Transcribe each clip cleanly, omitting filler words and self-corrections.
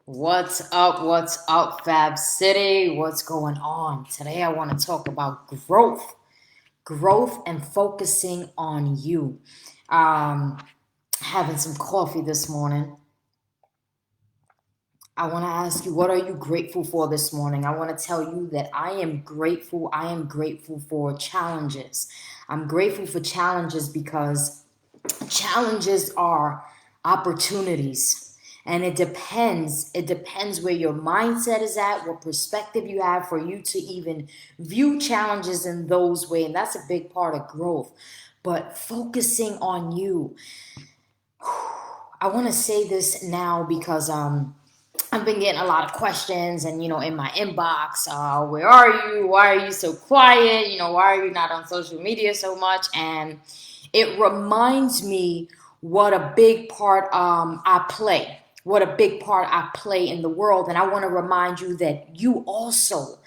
What's up? What's up, Fab City? What's going on? Today I want to talk about growth and focusing on you. Um, Having some coffee this morning. I want to ask you, what are you grateful for this morning? I want to tell you that I am grateful. I am grateful for challenges. I'm grateful for challenges because challenges are opportunities, and it depends where your mindset is at, what perspective you have for you to even view challenges in those ways, and that's a big part of growth. But focusing on you, I want to say this now because I've been getting a lot of questions, and in my inbox, where are you, why are you so quiet, why are you not on social media so much? And it reminds me what a big part I play in the world. And I want to remind you that you also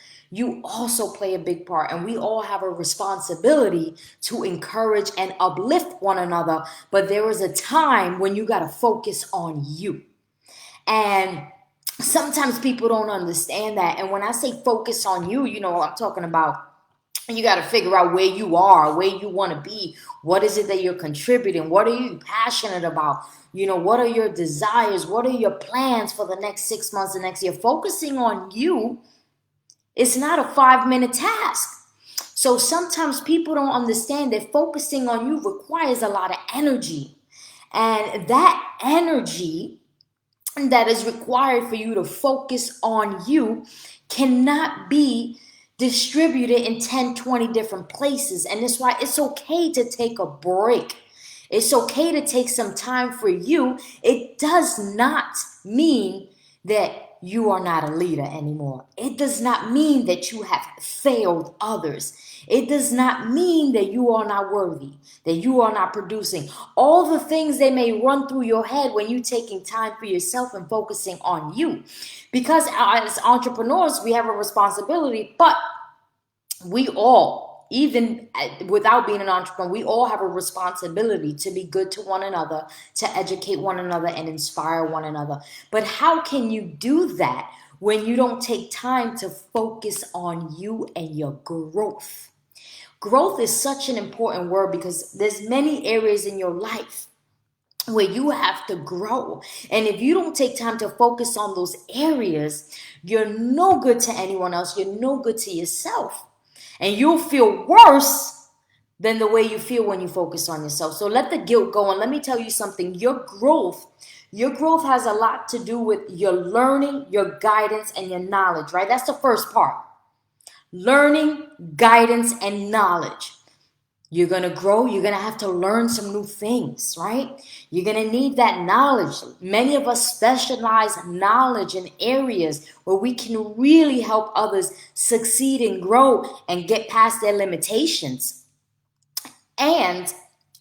play a big part, and we all have a responsibility to encourage and uplift one another. But there is a time when you got to focus on you. And sometimes people don't understand that. And when I say focus on you, I'm talking about you got to figure out where you are, where you want to be. What is it that you're contributing? What are you passionate about? What are your desires? What are your plans for the next 6 months, the next year? Focusing on you is not a 5-minute task. So sometimes people don't understand that focusing on you requires a lot of energy. And that energy that is required for you to focus on you cannot be distributed in 10, 20 different places. And that's why it's okay to take a break. It's okay to take some time for you. It does not mean that you are not a leader anymore. It does not mean that you have failed others. It does not mean that you are not worthy, that you are not producing. All the things they may run through your head when you're taking time for yourself and focusing on you. Because as entrepreneurs, we have a responsibility, but we all, even without being an entrepreneur, we all have a responsibility to be good to one another, to educate one another, and inspire one another. But how can you do that when you don't take time to focus on you and your growth? Growth is such an important word because there's many areas in your life where you have to grow. And if you don't take time to focus on those areas, you're no good to anyone else. You're no good to yourself. And you'll feel worse than the way you feel when you focus on yourself. So let the guilt go. And let me tell you something. Your growth has a lot to do with your learning, your guidance, and your knowledge, right? That's the first part. Learning, guidance, and knowledge. You're going to grow. You're going to have to learn some new things, right? You're going to need that knowledge. Many of us specialize knowledge in areas where we can really help others succeed and grow and get past their limitations. And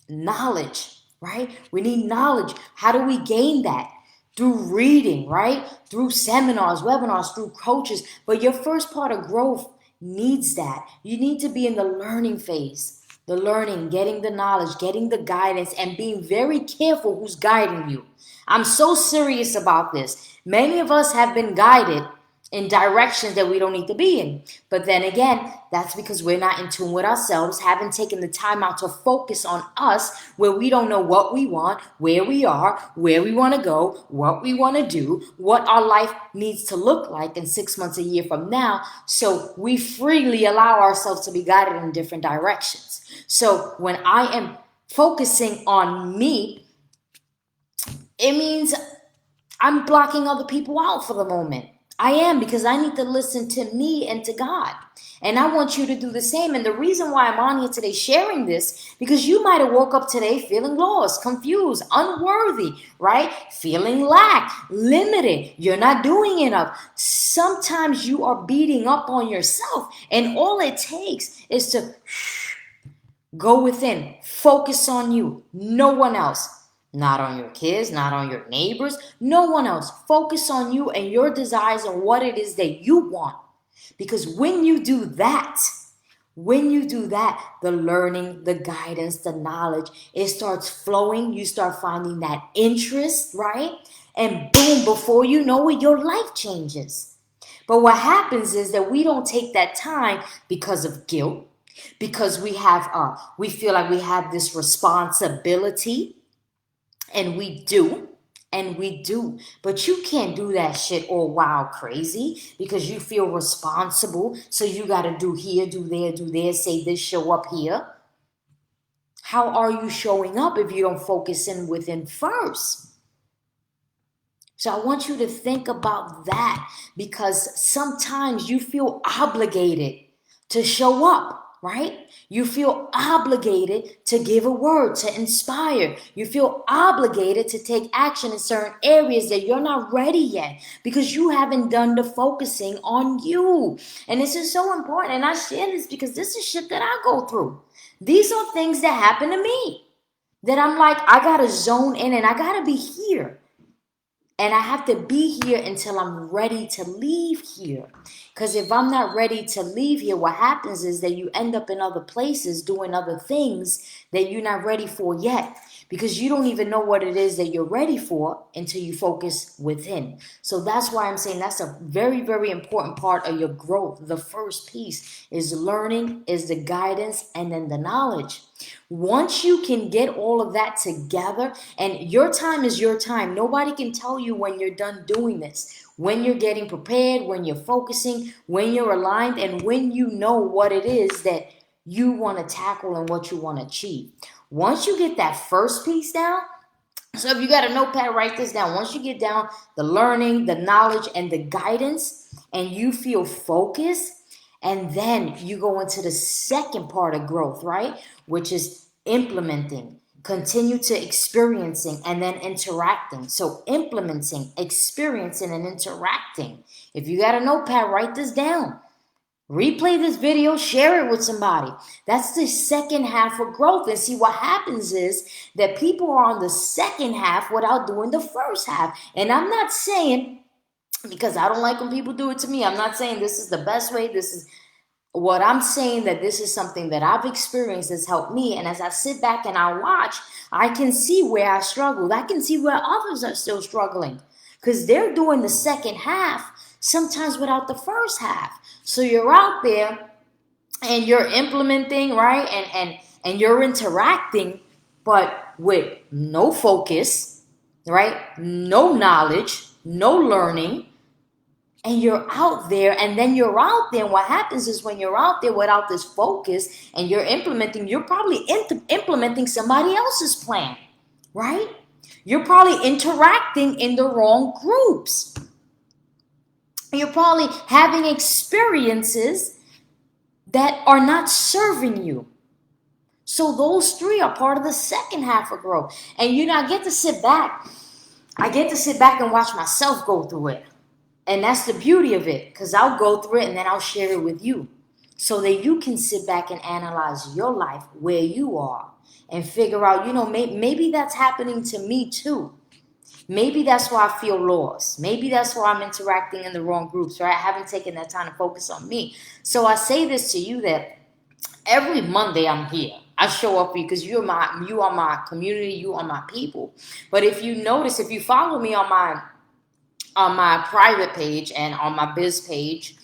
knowledge, right? We need knowledge. How do we gain that? Through reading, right? Through seminars, webinars, through coaches. But your first part of growth needs that. You need to be in the learning phase. The learning, getting the knowledge, getting the guidance, and being very careful who's guiding you. I'm so serious about this. Many of us have been guided in directions that we don't need to be in. But then again, that's because we're not in tune with ourselves, haven't taken the time out to focus on us, where we don't know what we want, where we are, where we want to go, what we want to do, what our life needs to look like in 6 months, a year from now. So we freely allow ourselves to be guided in different directions. So when I am focusing on me, it means I'm blocking other people out for the moment. I am, because I need to listen to me and to God. And I want you to do the same. And the reason why I'm on here today sharing this, because you might have woke up today feeling lost, confused, unworthy, right? Feeling lack, limited. You're not doing enough. Sometimes you are beating up on yourself. And all it takes is to go within, focus on you, no one else. Not on your kids, not on your neighbors, no one else. Focus on you and your desires and what it is that you want. Because when you do that, the learning, the guidance, the knowledge, it starts flowing. You start finding that interest, right? And boom, before you know it, your life changes. But what happens is that we don't take that time because of guilt, because we feel like we have this responsibility, and we do. But you can't do that shit all wild crazy because you feel responsible. So you got to do here, do there, say this, show up here. How are you showing up if you don't focus in within first? So I want you to think about that, because sometimes you feel obligated to show up, right? You feel obligated to give a word, to inspire. You feel obligated to take action in certain areas that you're not ready yet because you haven't done the focusing on you. And this is so important. And I share this because this is shit that I go through. These are things that happen to me that I'm like, I got to zone in and I got to be here. And I have to be here until I'm ready to leave here. Because if I'm not ready to leave here, what happens is that you end up in other places doing other things that you're not ready for yet. Because you don't even know what it is that you're ready for until you focus within. So that's why I'm saying that's a very, very important part of your growth. The first piece is learning, is the guidance, and then the knowledge. Once you can get all of that together, and your time is your time. Nobody can tell you when you're done doing this. When you're getting prepared, when you're focusing, when you're aligned, and when you know what it is that you want to tackle and what you want to achieve. Once you get that first piece down, so if you got a notepad, write this down. Once you get down the learning, the knowledge, and the guidance, and you feel focused, and then you go into the second part of growth, right? Which is implementing, continue to experiencing, and then interacting. So implementing, experiencing, and interacting. If you got a notepad, write this down. Replay this video, share it with somebody. That's the second half of growth. And see, what happens is that people are on the second half without doing the first half. And I'm not saying, because I don't like when people do it to me, I'm not saying this is the best way. This is what I'm saying, that this is something that I've experienced that's helped me. And as I sit back and I watch, I can see where I struggled. I can see where others are still struggling because they're doing the second half sometimes without the first half. So you're out there and you're implementing, right? And you're interacting, but with no focus, right? No knowledge, no learning. And you're out there, and then you're out there. And what happens is when you're out there without this focus and you're implementing, you're probably implementing somebody else's plan, right? You're probably interacting in the wrong groups. You're probably having experiences that are not serving you. So those three are part of the second half of growth. And I get to sit back. I get to sit back and watch myself go through it. And that's the beauty of it, because I'll go through it and then I'll share it with you so that you can sit back and analyze your life where you are and figure out, maybe that's happening to me too. Maybe that's why I feel lost. Maybe that's why I'm interacting in the wrong groups, right? I haven't taken that time to focus on me. So I say this to you that every Monday I'm here. I show up for you because you are my community, you are my people. But if you notice, if you follow me on my private page and on my biz page,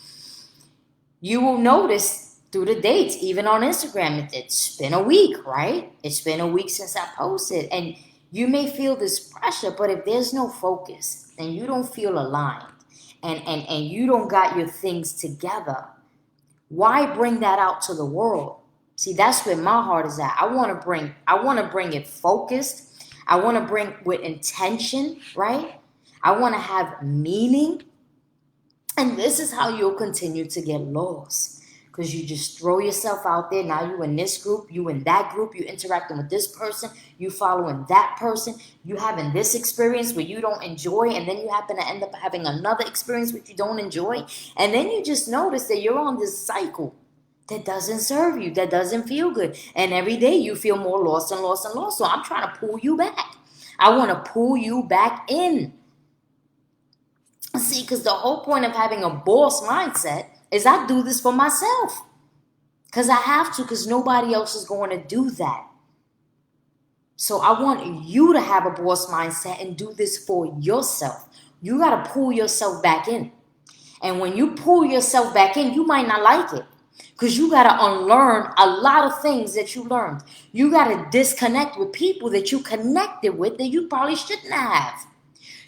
you will notice through the dates, even on Instagram, it's been a week, right? It's been a week since I posted. And you may feel this pressure, but if there's no focus and you don't feel aligned and you don't got your things together, why bring that out to the world? See, that's where my heart is at. I want to bring it focused. I want to bring with intention, right? I want to have meaning. And this is how you'll continue to get lost. Because you just throw yourself out there. Now you in this group, you in that group, you interacting with this person, you following that person, you having this experience where you don't enjoy, and then you happen to end up having another experience which you don't enjoy. And then you just notice that you're on this cycle that doesn't serve you, that doesn't feel good. And every day you feel more lost and lost and lost. So I'm trying to pull you back. I want to pull you back in. See, because the whole point of having a boss mindset is I do this for myself. Because I have to, because nobody else is going to do that. So I want you to have a boss mindset and do this for yourself. You got to pull yourself back in. And when you pull yourself back in, you might not like it because you got to unlearn a lot of things that you learned. You got to disconnect with people that you connected with that you probably shouldn't have.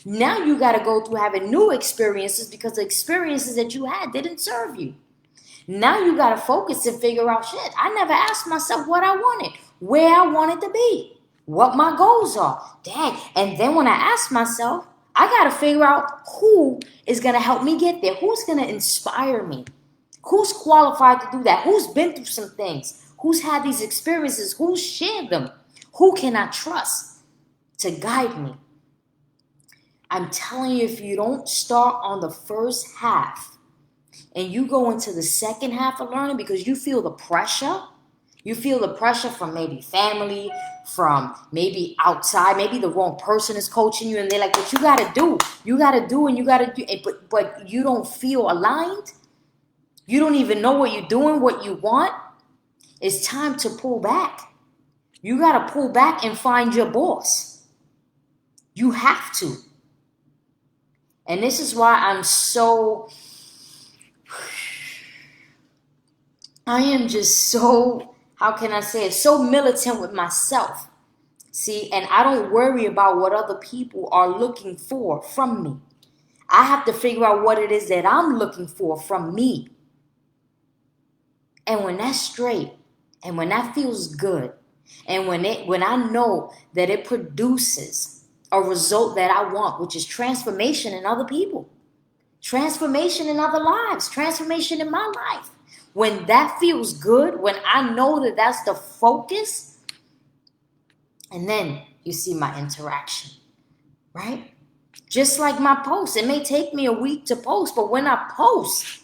Now you got to go through having new experiences because the experiences that you had didn't serve you. Now you got to focus and figure out shit. I never asked myself what I wanted, where I wanted to be, what my goals are. Dang. And then when I ask myself, I got to figure out who is going to help me get there. Who's going to inspire me? Who's qualified to do that? Who's been through some things? Who's had these experiences? Who's shared them? Who can I trust to guide me? I'm telling you, if you don't start on the first half and you go into the second half of learning because you feel the pressure, from maybe family, from maybe outside, maybe the wrong person is coaching you and they're like, but you got to do, and you got to do, but you don't feel aligned. You don't even know what you're doing, what you want. It's time to pull back. You got to pull back and find your boss. You have to. And this is why I am just so, how can I say it, so militant with myself. See, and I don't worry about what other people are looking for from me. I have to figure out what it is that I'm looking for from me. And when that's straight, and when that feels good, and when I know that it produces a result that I want, which is transformation in other people, transformation in other lives, transformation in my life. When that feels good, when I know that that's the focus, and then you see my interaction, right? Just like my post. It may take me a week to post, but when I post.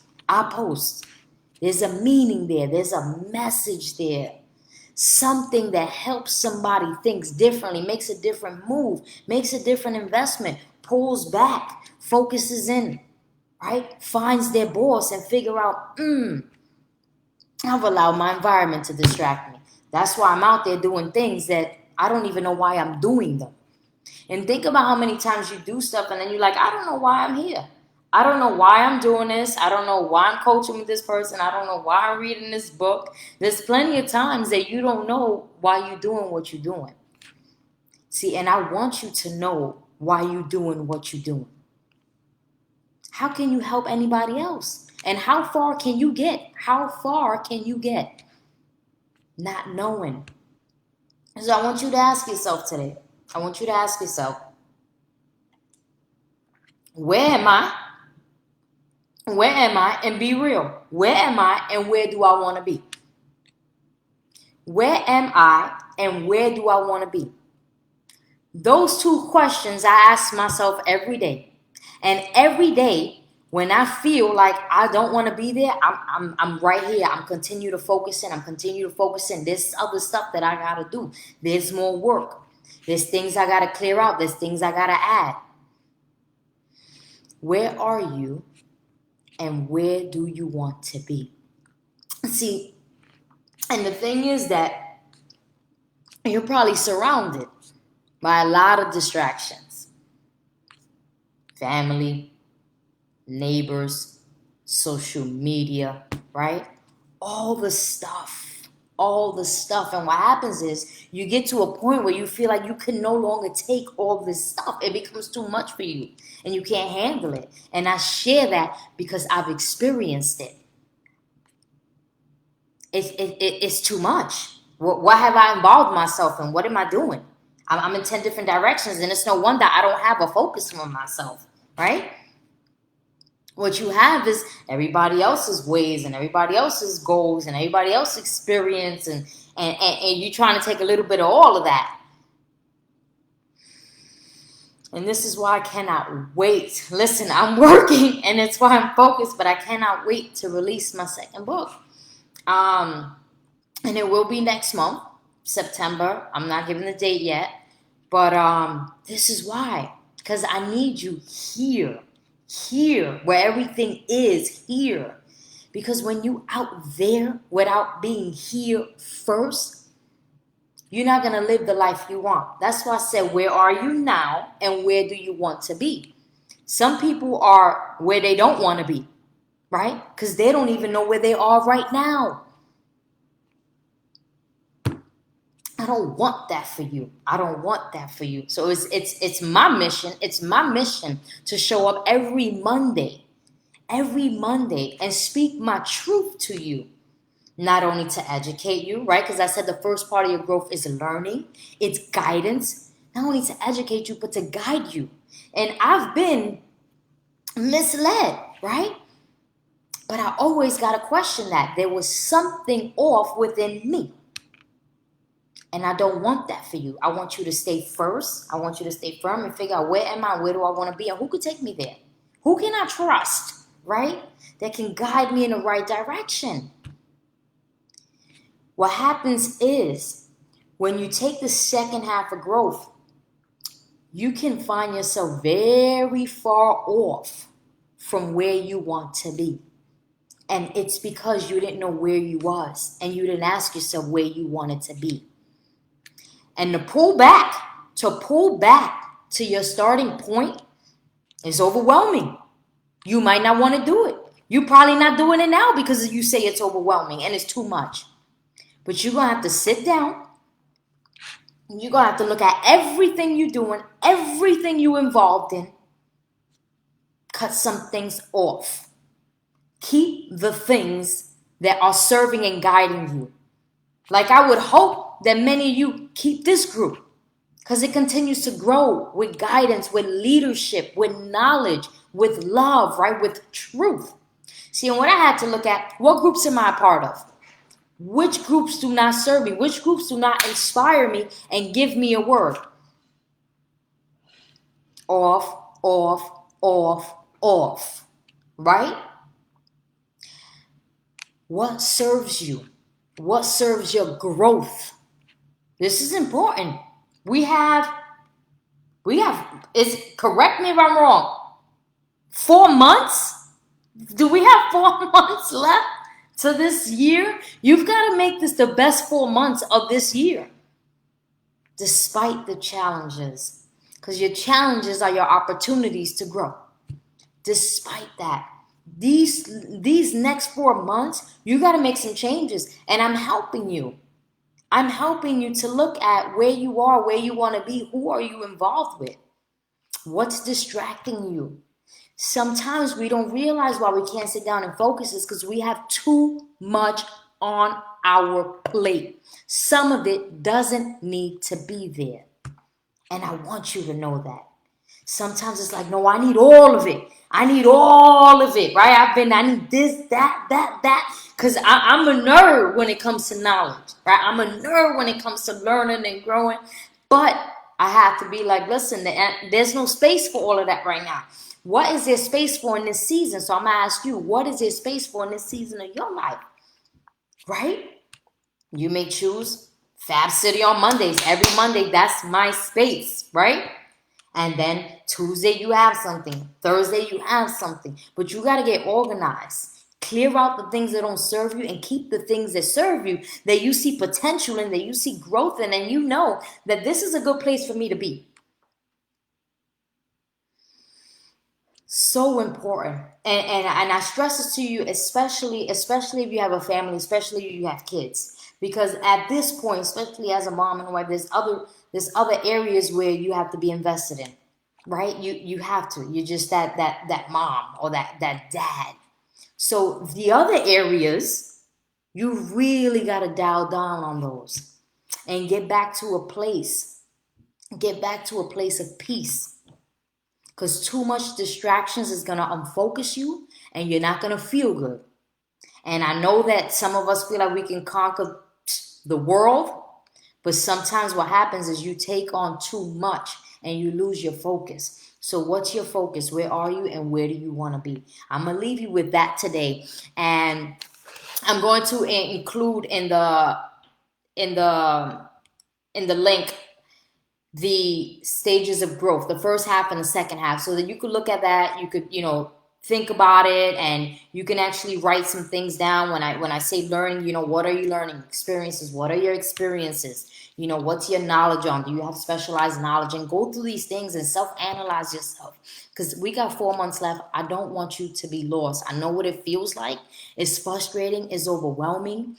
There's a meaning there. There's a message there. Something that helps somebody think differently, makes a different move, makes a different investment, pulls back, focuses in, right? Finds their boss and figure out, I've allowed my environment to distract me. That's why I'm out there doing things that I don't even know why I'm doing them. And think about how many times you do stuff and then you're like, I don't know why I'm here. I don't know why I'm doing this. I don't know why I'm coaching with this person. I don't know why I'm reading this book. There's plenty of times that you don't know why you're doing what you're doing. See, and I want you to know why you're doing what you're doing. How can you help anybody else? And how far can you get? Not knowing. So I want you to ask yourself today. Where am I? Where am I? And be real. Where am I and where do I want to be? Where am I and where do I want to be? Those two questions I ask myself every day. And every day when I feel like I don't want to be there, I'm right here. I'm continue to focus in. There's other stuff that I got to do. There's more work. There's things I got to clear out. There's things I got to add. Where are you? And where do you want to be? See, and the thing is that you're probably surrounded by a lot of distractions. Family, neighbors, social media, right? All the stuff. And what happens is you get to a point where you feel like you can no longer take all this stuff. It becomes too much for you and you can't handle it. And I share that because I've experienced it. It's too much. What have I involved myself in? What am I doing? I'm in 10 different directions and it's no wonder I don't have a focus for myself, right? What you have is everybody else's ways and everybody else's goals and everybody else's experience and you're trying to take a little bit of all of that. And this is why I cannot wait. Listen, I'm working and it's why I'm focused, but I cannot wait to release my second book. And it will be next month, September. I'm not giving the date yet, but this is why. Because I need you here, where everything is here. Because when you out there without being here first, You're not going to live the life you want. That's why I said, where are you now and where do you want to be? Some people are where they don't want to be, right? Because they don't even know where they are right now. I don't want that for you. I don't want that for you. So it's my mission. It's my mission to show up every Monday, and speak my truth to you. Not only to educate you, right? Because I said the first part of your growth is learning, it's guidance. Not only to educate you, but to guide you. And I've been misled, right? But I always got to question that. There was something off within me. And I don't want that for you. I want you to stay first. I want you to stay firm and figure out, where am I? Where do I want to be? And who could take me there? Who can I trust, right? That can guide me in the right direction. What happens is, when you take the second half of growth, you can find yourself very far off from where you want to be. And it's because you didn't know where you was, and you didn't ask yourself where you wanted to be. And to pull back to your starting point is overwhelming. You might not want to do it. You're probably not doing it now because you say it's overwhelming and it's too much. But you're going to have to sit down. And you're going to have to look at everything you're doing, everything you're involved in. Cut some things off. Keep the things that are serving and guiding you. Like, I would hope that many of you keep this group, because it continues to grow with guidance, with leadership, with knowledge, with love, right? With truth. See, and what I had to look at, what groups am I a part of? Which groups do not serve me? Which groups do not inspire me and give me a word? Off, off, off, off. Right? What serves you? What serves your growth? This is important. We have, correct me if I'm wrong, 4 months? Do we have 4 months left to this year? You've got to make this the best 4 months of this year, despite the challenges, because your challenges are your opportunities to grow. Despite that, these next 4 months, you got to make some changes, and I'm helping you. I'm helping you to look at where you are, where you want to be. Who are you involved with? What's distracting you? Sometimes we don't realize why we can't sit down and focus is because we have too much on our plate. Some of it doesn't need to be there. And I want you to know that. Sometimes it's like, no, I need all of it. I need all of it, right? I need this, that. Because I'm a nerd when it comes to knowledge, right? I'm a nerd when it comes to learning and growing. But I have to be like, listen, there's no space for all of that right now. What is there space for in this season? So I'm going to ask you, what is there space for in this season of your life? Right? You may choose Fab City on Mondays. Every Monday, that's my space, right? And then Tuesday, you have something. Thursday, you have something. But you got to get organized. Clear out the things that don't serve you and keep the things that serve you, that you see potential in, that you see growth in, and you know that this is a good place for me to be. So important. And I stress this to you, especially if you have a family, especially if you have kids. Because at this point, especially as a mom and a wife, there's other areas where you have to be invested in, right? You have to. You're just that mom or that dad. So the other areas, you really got to dial down on those and get back to a place of peace. Because too much distractions is going to unfocus you and you're not going to feel good. And I know that some of us feel like we can conquer the world, but sometimes what happens is you take on too much and you lose your focus. So what's your focus? Where are you and where do you want to be? I'm going to leave you with that today. And I'm going to include in the link the stages of growth, the first half and the second half, so that you could look at that. You could, think about it, and you can actually write some things down. When I say learning, what are you learning? Experiences. What are your experiences? What's your knowledge on? Do you have specialized knowledge? And go through these things and self-analyze yourself, because we got 4 months left. I don't want you to be lost. I know what it feels like. It's frustrating, it's overwhelming,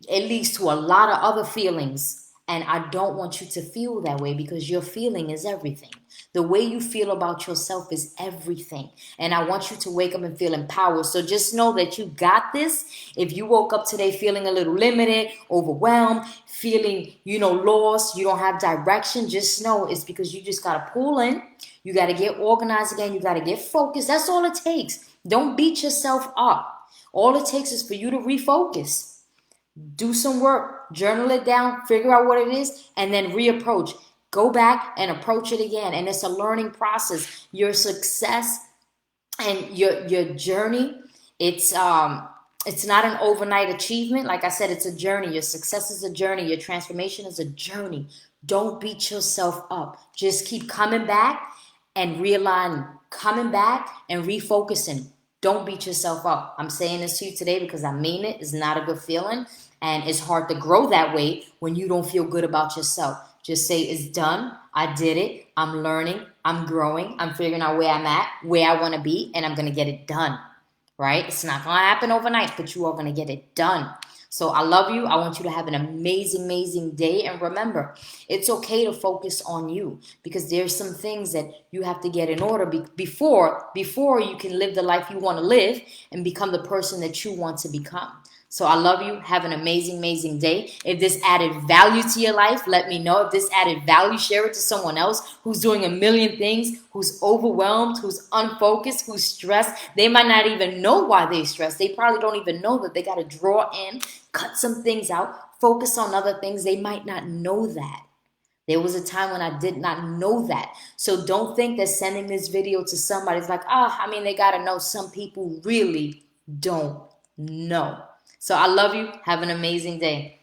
it leads to a lot of other feelings. And I don't want you to feel that way, because your feeling is everything. The way you feel about yourself is everything. And I want you to wake up and feel empowered. So just know that you got this. If you woke up today feeling a little limited, overwhelmed, feeling, lost, you don't have direction, just know it's because you just got to pull in. You got to get organized again. You got to get focused. That's all it takes. Don't beat yourself up. All it takes is for you to refocus. Do some work, journal it down, figure out what it is, and then reapproach. Go back and approach it again. And it's a learning process. Your success and your journey, it's not an overnight achievement. Like I said, it's a journey. Your success is a journey. Your transformation is a journey. Don't beat yourself up. Just keep coming back and realigning, coming back and refocusing. Don't beat yourself up. I'm saying this to you today because I mean it. It's not a good feeling. And it's hard to grow that way when you don't feel good about yourself. Just say it's done. I did it. I'm learning. I'm growing. I'm figuring out where I'm at, where I want to be, and I'm going to get it done. Right? It's not going to happen overnight, but you are going to get it done. So I love you. I want you to have an amazing, amazing day. And remember, it's okay to focus on you, because there's some things that you have to get in order before you can live the life you want to live and become the person that you want to become. So I love you. Have an amazing, amazing day. If this added value to your life, let me know. If this added value, share it to someone else who's doing a million things, who's overwhelmed, who's unfocused, who's stressed. They might not even know why they're stressed. They probably don't even know that they got to draw in, cut some things out, focus on other things. They might not know that. There was a time when I did not know that. So don't think that sending this video to somebody is like, they got to know. Some people really don't know. So I love you. Have an amazing day.